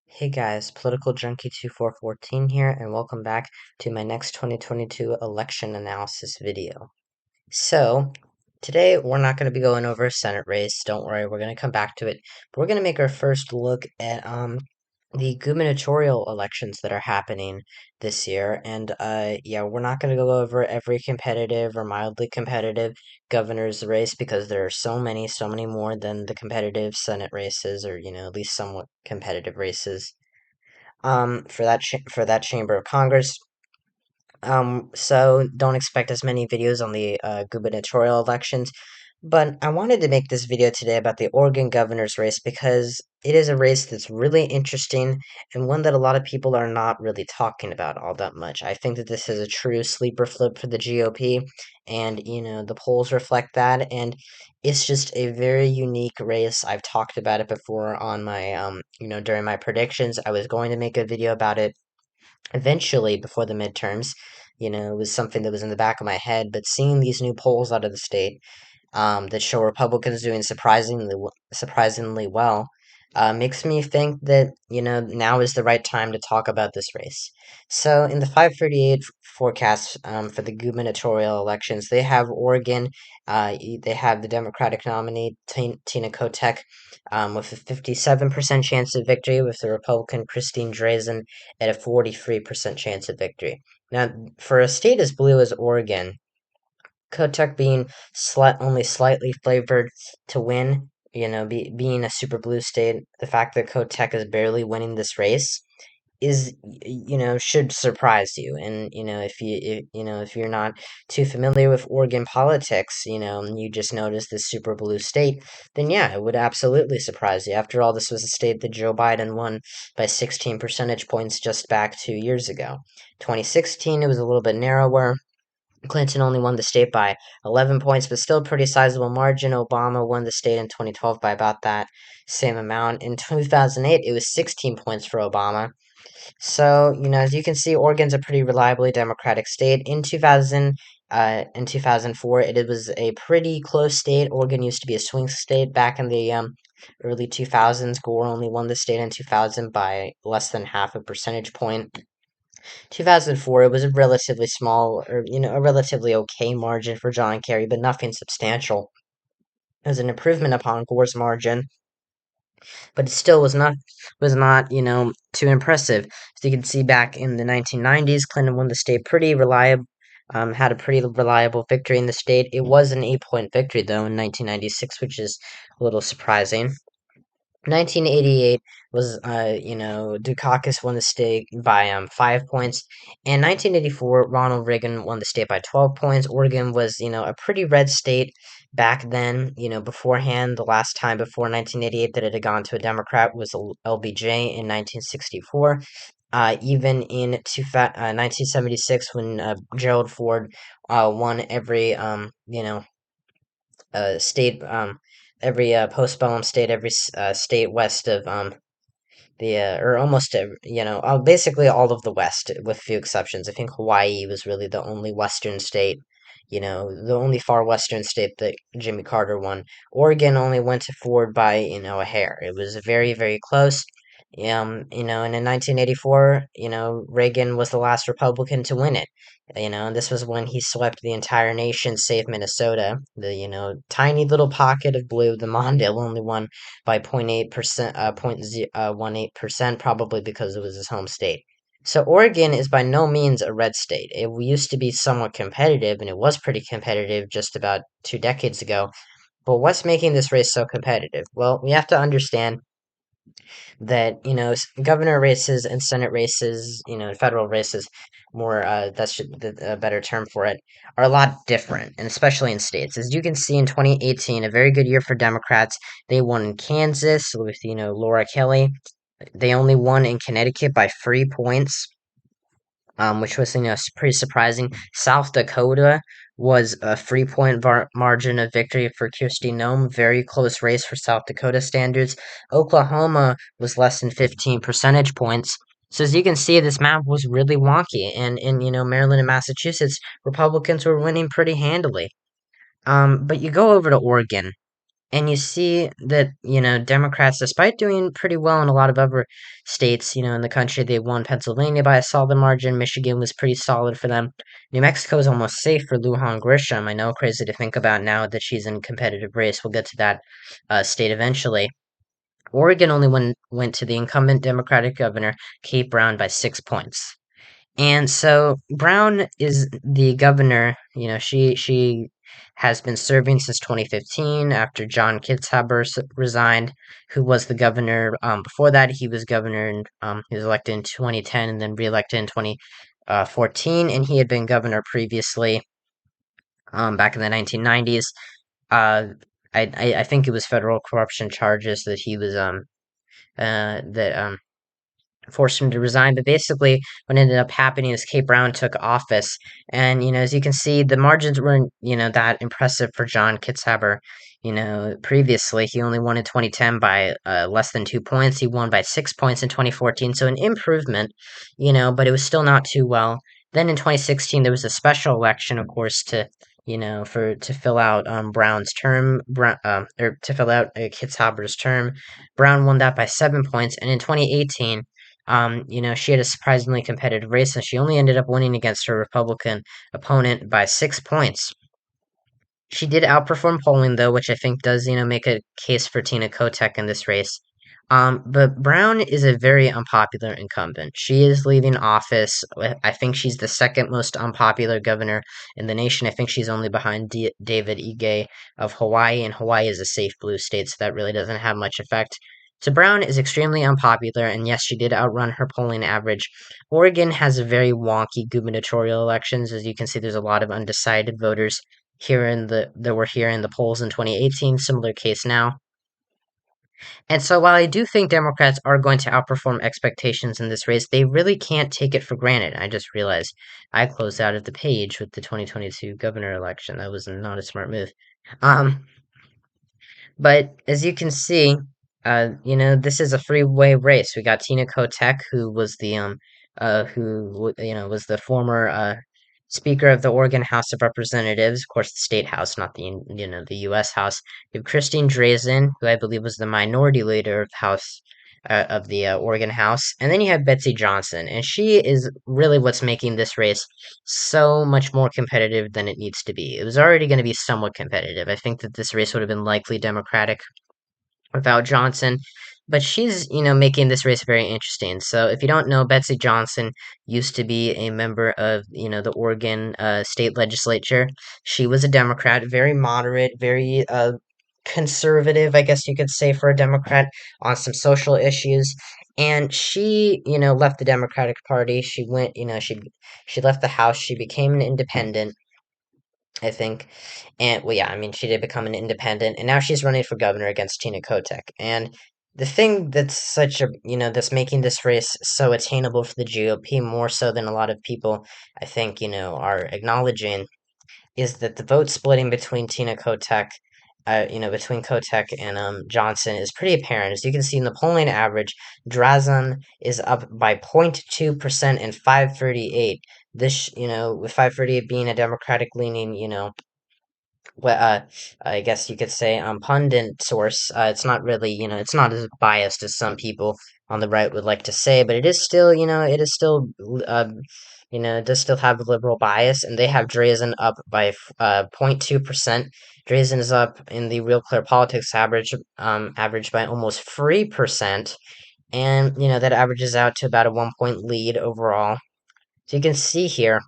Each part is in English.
Hey guys, Political Junkie 2414 here, and welcome back to my next 2022 election analysis video. So, today we're not going to be going over a Senate race, don't worry, we're going to come back to it, but we're going to make our first look at the gubernatorial elections that are happening this year, and yeah, we're not going to go over every competitive or mildly competitive governor's race because there are so many more than the competitive Senate races, or at least somewhat competitive races for that chamber of Congress. So don't expect as many videos on the gubernatorial elections, but I wanted to make this video today about the Oregon governor's race because it is a race that's really interesting and one that a lot of people are not really talking about all that much. I think that this is a true sleeper flip for the GOP, and the polls reflect that, and it's just a very unique race. I've talked about it before on my during my predictions. I was going to make a video about it eventually before the midterms. It was something that was in the back of my head, but seeing these new polls out of the state that show Republicans doing surprisingly well makes me think that now is the right time to talk about this race. So in the 538 forecast for the gubernatorial elections, they have Oregon. They have the Democratic nominee Tina Kotek with a 57% chance of victory, with the Republican Christine Drazan at a 43% chance of victory. Now, for a state as blue as Oregon, Kotek being only slightly favored to win, being a super blue state, the fact that Kotek is barely winning this race should surprise you. And if you're not too familiar with Oregon politics, and you just notice this super blue state, then yeah, it would absolutely surprise you. After all, this was a state that Joe Biden won by 16 percentage points just back 2 years ago. 2016, it was a little bit narrower. Clinton only won the state by 11 points, but still a pretty sizable margin. Obama won the state in 2012 by about that same amount. In 2008, it was 16 points for Obama. So, as you can see, Oregon's a pretty reliably Democratic state. In 2004, it was a pretty close state. Oregon used to be a swing state back in the early 2000s. Gore only won the state in 2000 by less than half a percentage point. 2004, it was a relatively small, or a relatively okay margin for John Kerry, but nothing substantial. It was an improvement upon Gore's margin, but it still was not too impressive. As you can see, back in the 1990s, Clinton won the state pretty reliable. Had a pretty reliable victory in the state. It was an 8-point victory though in 1996, which is a little surprising. 1988 was, Dukakis won the state by 5 points. In 1984, Ronald Reagan won the state by 12 points. Oregon was, a pretty red state back then. Beforehand, the last time before 1988 that it had gone to a Democrat was LBJ in 1964. Even in 1976, when Gerald Ford won every, state, every postbellum state, every state west of or almost basically all of the West, with few exceptions. I think Hawaii was really the only Western state, the only far Western state that Jimmy Carter won. Oregon only went to Ford by a hair. It was very very close. And in 1984, Reagan was the last Republican to win it. And this was when he swept the entire nation, save Minnesota. The tiny little pocket of blue, the Mondale, only won by 0.8%, 0.18%, probably because it was his home state. So Oregon is by no means a red state. It used to be somewhat competitive, and it was pretty competitive just about 2 decades ago. But what's making this race so competitive? Well, we have to understand that governor races and senate races, federal races, more that's a better term for it, are a lot different, and especially in states. As you can see, in 2018, a very good year for Democrats. They won in Kansas with Laura Kelly. They only won in Connecticut by 3 points, which was pretty surprising. South Dakota was a 3 point margin of victory for Kirsty Nome. Very close race for South Dakota standards. Oklahoma was less than 15 percentage points. So as you can see, this map was really wonky, and in Maryland and Massachusetts, Republicans were winning pretty handily. But you go over to Oregon. And you see that, Democrats, despite doing pretty well in a lot of other states, in the country, they won Pennsylvania by a solid margin. Michigan was pretty solid for them. New Mexico is almost safe for Lujan Grisham. I know, crazy to think about now that she's in competitive race. We'll get to that state eventually. Oregon only went to the incumbent Democratic governor, Kate Brown, by 6 points. And so Brown is the governor. She has been serving since 2015 after John Kitzhaber resigned, who was the governor. Before that, he was governor, and he was elected in 2010 and then reelected in 2014. And he had been governor previously, back in the 1990s. Uh, I think it was federal corruption charges that he was that forced him to resign. But basically, what ended up happening is Kate Brown took office, and as you can see, the margins weren't that impressive for John Kitzhaber. Previously he only won in 2010 by less than 2 points. He won by 6 points in 2014, so an improvement. But it was still not too well. Then in 2016 there was a special election, of course, to for to fill out Brown's term, or to fill out Kitzhaber's term. Brown won that by 7 points, and in 2018, she had a surprisingly competitive race, and she only ended up winning against her Republican opponent by 6 points. She did outperform polling, though, which I think does, make a case for Tina Kotek in this race. But Brown is a very unpopular incumbent. She is leaving office. I think she's the second most unpopular governor in the nation. I think she's only behind David Ige of Hawaii, and Hawaii is a safe blue state, so that really doesn't have much effect. So Brown is extremely unpopular, and yes, she did outrun her polling average. Oregon has a very wonky gubernatorial elections. As you can see, there's a lot of undecided voters that were here in the polls in 2018. Similar case now. And so while I do think Democrats are going to outperform expectations in this race, they really can't take it for granted. I just realized I closed out of the page with the 2022 governor election. That was not a smart move. Um, but as you can see, this is a freeway race. We got Tina Kotek, who was the was the former Speaker of the Oregon House of Representatives, of course, the state house, not the U.S. House. We have Christine Drazan, who I believe was the minority leader of House of the Oregon House, and then you have Betsy Johnson, and she is really what's making this race so much more competitive than it needs to be. It was already going to be somewhat competitive. I think that this race would have been likely Democratic without Johnson. But she's, making this race very interesting. So if you don't know, Betsy Johnson used to be a member of, the Oregon state legislature. She was a Democrat, very moderate, very conservative, I guess you could say, for a Democrat on some social issues. And she, left the Democratic Party. She went, she left the House. She became an independent, I think. And well, yeah, I mean, she did become an independent, and now she's running for governor against Tina Kotek. And the thing that's that's making this race so attainable for the GOP, more so than a lot of people, I think, are acknowledging, is that the vote splitting between Tina Kotek, between Kotek and Johnson is pretty apparent. As you can see in the polling average, Drazan is up by 0.2% and 538. This, with 538 being a Democratic leaning, well, I guess you could say, pundit source. It's not really, it's not as biased as some people on the right would like to say, but it is still, it is still, it does still have a liberal bias, and they have Drazan up by 0.2%. Drazan is up in the Real Clear Politics average by almost 3%, and that averages out to about a 1 point lead overall. So you can see here,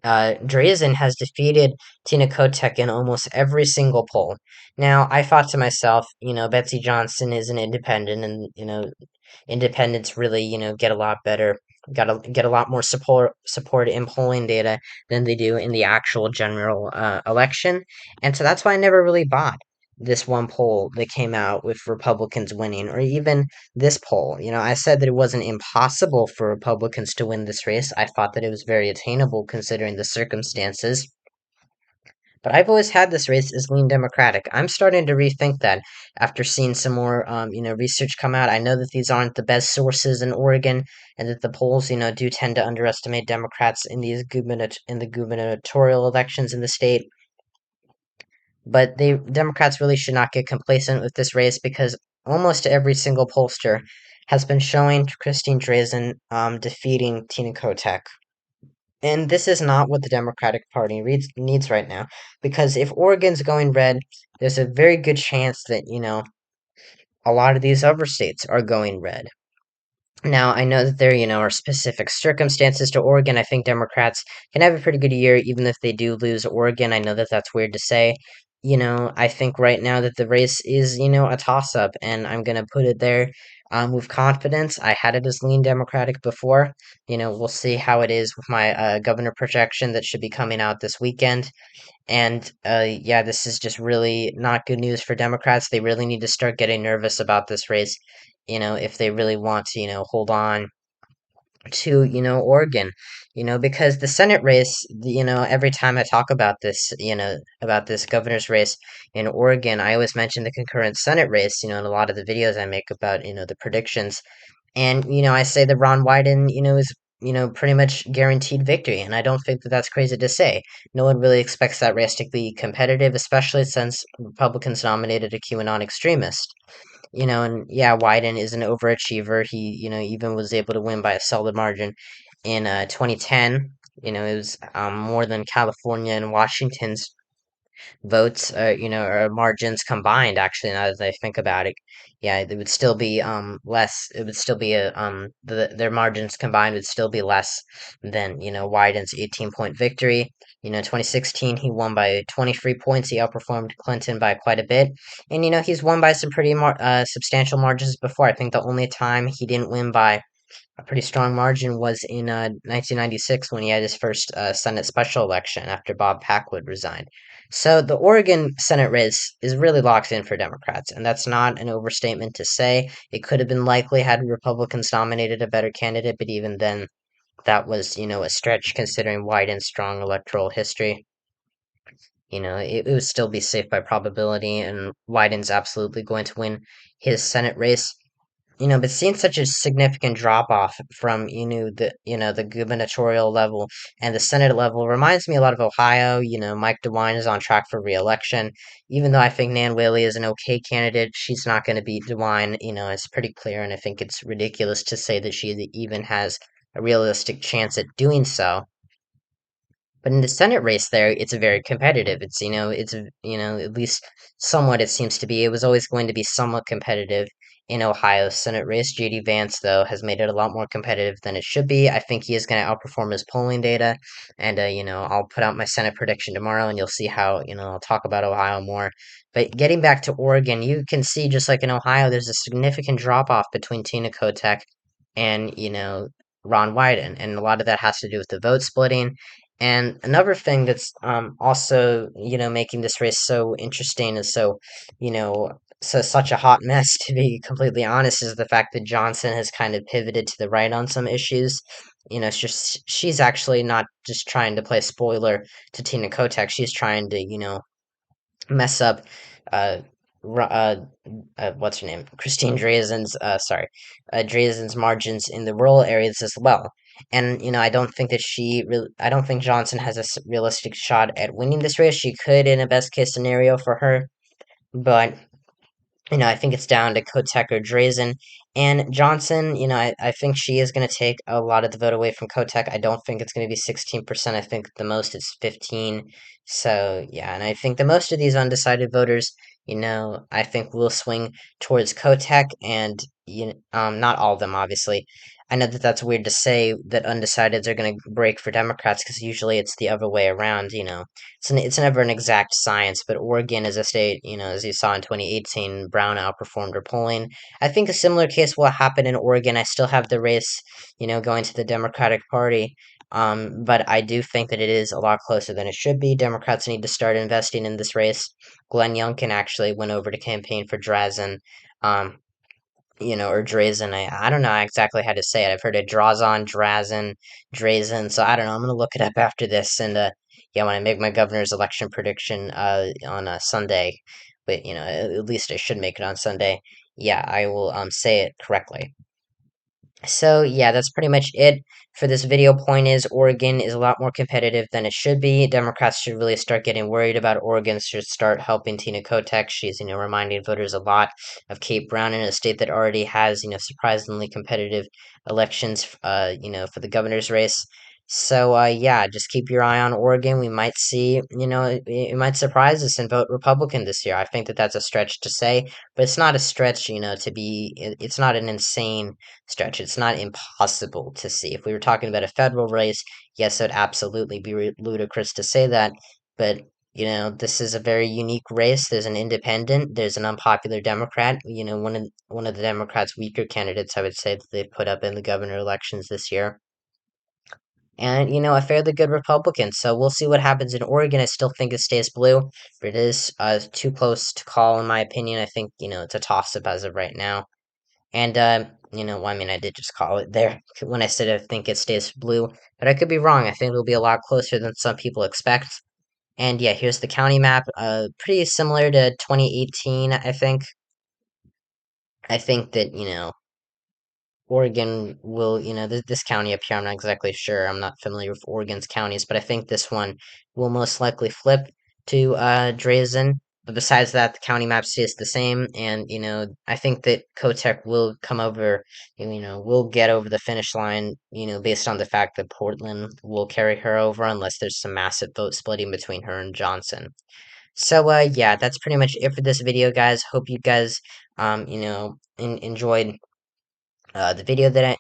Drazan has defeated Tina Kotek in almost every single poll. Now, I thought to myself, Betsy Johnson is an independent, and independents really, get a lot better, get a lot more support in polling data than they do in the actual general election, and so that's why I never really bought this one poll that came out with Republicans winning, or even this poll. I said that it wasn't impossible for Republicans to win this race. I thought that it was very attainable considering the circumstances. But I've always had this race as lean Democratic. I'm starting to rethink that after seeing some more, research come out. I know that these aren't the best sources in Oregon, and that the polls, do tend to underestimate Democrats in the gubernatorial elections in the state. But the Democrats really should not get complacent with this race because almost every single pollster has been showing Christine Drazan defeating Tina Kotek. And this is not what the Democratic Party needs right now, because if Oregon's going red, there's a very good chance that, a lot of these other states are going red. Now, I know that there, are specific circumstances to Oregon. I think Democrats can have a pretty good year, even if they do lose Oregon. I know that that's weird to say. I think right now that the race is, a toss-up, and I'm gonna put it there with confidence. I had it as lean Democratic before. We'll see how it is with my governor projection that should be coming out this weekend. And yeah, this is just really not good news for Democrats. They really need to start getting nervous about this race, if they really want to, hold on to, Oregon, because the Senate race, every time I talk about this, about this governor's race in Oregon, I always mention the concurrent Senate race, in a lot of the videos I make about, the predictions. And, I say that Ron Wyden, is, pretty much guaranteed victory. And I don't think that that's crazy to say. No one really expects that race to be competitive, especially since Republicans nominated a QAnon extremist. And yeah, Wyden is an overachiever. He, even was able to win by a solid margin in 2010. It was more than California and Washington's votes, or margins combined. Actually, now that I think about it, yeah, it would still be less. It would still be their margins combined would still be less than Wyden's 18-point victory. 2016 he won by 23 points. He outperformed Clinton by quite a bit, and he's won by some pretty substantial margins before. I think the only time he didn't win by a pretty strong margin was in 1996 when he had his first Senate special election after Bob Packwood resigned. So the Oregon Senate race is really locked in for Democrats, and that's not an overstatement to say. It could have been likely had Republicans nominated a better candidate, but even then, that was, a stretch considering Wyden's strong electoral history. It would still be safe by probability, and Wyden's absolutely going to win his Senate race. But seeing such a significant drop off from the gubernatorial level and the Senate level reminds me a lot of Ohio. Mike DeWine is on track for re-election. Even though I think Nan Whaley is an okay candidate, she's not going to beat DeWine. It's pretty clear, and I think it's ridiculous to say that she even has a realistic chance at doing so. But in the Senate race there, it's very competitive. At least somewhat it seems to be. It was always going to be somewhat competitive in Ohio's Senate race. J.D. Vance, though, has made it a lot more competitive than it should be. I think he is going to outperform his polling data. And, I'll put out my Senate prediction tomorrow, and you'll see how, I'll talk about Ohio more. But getting back to Oregon, you can see, just like in Ohio, there's a significant drop-off between Tina Kotek and, Ron Wyden. And a lot of that has to do with the vote splitting, and another thing that's also, making this race so interesting and so, such a hot mess, to be completely honest, is the fact that Johnson has kind of pivoted to the right on some issues. It's just she's actually not just trying to play spoiler to Tina Kotek. She's trying to, mess up uh, what's her name? Christine Drazan's, Drazan's margins in the rural areas as well. And, I don't think that I don't think Johnson has a realistic shot at winning this race. She could in a best case scenario for her, but I think it's down to Kotek or Drazan. And Johnson, I think she is going to take a lot of the vote away from Kotek. I don't think it's going to be 16%. I think the most is 15. So, yeah, and I think the most of these undecided voters, I think will swing towards Kotek and, not all of them, obviously. I know that that's weird to say that undecideds are going to break for Democrats because usually it's the other way around. It's never an exact science, but Oregon is a state, as you saw in 2018, Brown outperformed her polling. I think a similar case will happen in Oregon. I still have the race, going to the Democratic Party. But I do think that it is a lot closer than it should be. Democrats need to start investing in this race. Glenn Youngkin actually went over to campaign for Drazan. Um, or Drazan. I don't know exactly how to say it. I've heard it Drazan, Drazan. So I don't know. I'm gonna look it up after this, and yeah, when I make my governor's election prediction on Sunday, but at least I should make it on Sunday. Yeah, I will say it correctly. So yeah, that's pretty much it for this video. Point is, Oregon is a lot more competitive than it should be. Democrats should really start getting worried about Oregon, should start helping Tina Kotek. She's, reminding voters a lot of Kate Brown in a state that already has, surprisingly competitive elections, for the governor's race. So yeah, just keep your eye on Oregon. We might see, it might surprise us and vote Republican this year. I think that that's a stretch to say, but it's not a stretch, to be, it's not an insane stretch. It's not impossible to see. If we were talking about a federal race, yes, it would absolutely be ludicrous to say that. But this is a very unique race. There's an independent. There's an unpopular Democrat. One of the Democrats' weaker candidates, I would say, that they've put up in the governor elections this year, and a fairly good Republican. So we'll see what happens in Oregon. I still think it stays blue, but it is too close to call, in my opinion. I think it's a toss-up as of right now. And, well, I mean, I did just call it there when I said I think it stays blue, but I could be wrong. I think it'll be a lot closer than some people expect. And yeah, here's the county map. Pretty similar to 2018, I think. I think that, Oregon will, this county up here, I'm not exactly sure. I'm not familiar with Oregon's counties, but I think this one will most likely flip to Drazan. But besides that, the county map stays the same, and I think that Kotek will come over, will get over the finish line, based on the fact that Portland will carry her over unless there's some massive vote splitting between her and Johnson. So yeah, that's pretty much it for this video, guys. Hope you guys enjoyed the video that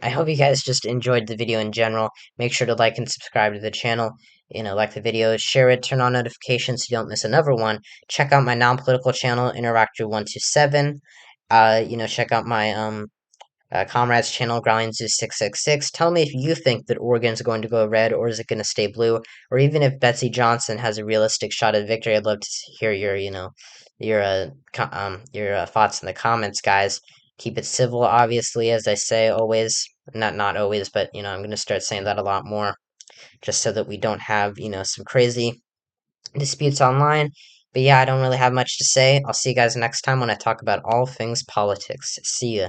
I hope you guys just enjoyed the video in general. Make sure to like and subscribe to the channel. Like the video, share it, turn on notifications so you don't miss another one. Check out my non-political channel, Interactor127. Check out my Comrades channel, Growling666. Tell me if you think that Oregon's going to go red or is it going to stay blue, or even if Betsy Johnson has a realistic shot at victory. I'd love to hear your, your thoughts in the comments, guys. Keep it civil, obviously, as I say always. Not always, but I'm going to start saying that a lot more, just so that we don't have some crazy disputes online. But yeah, I don't really have much to say. I'll see you guys next time when I talk about all things politics. See ya.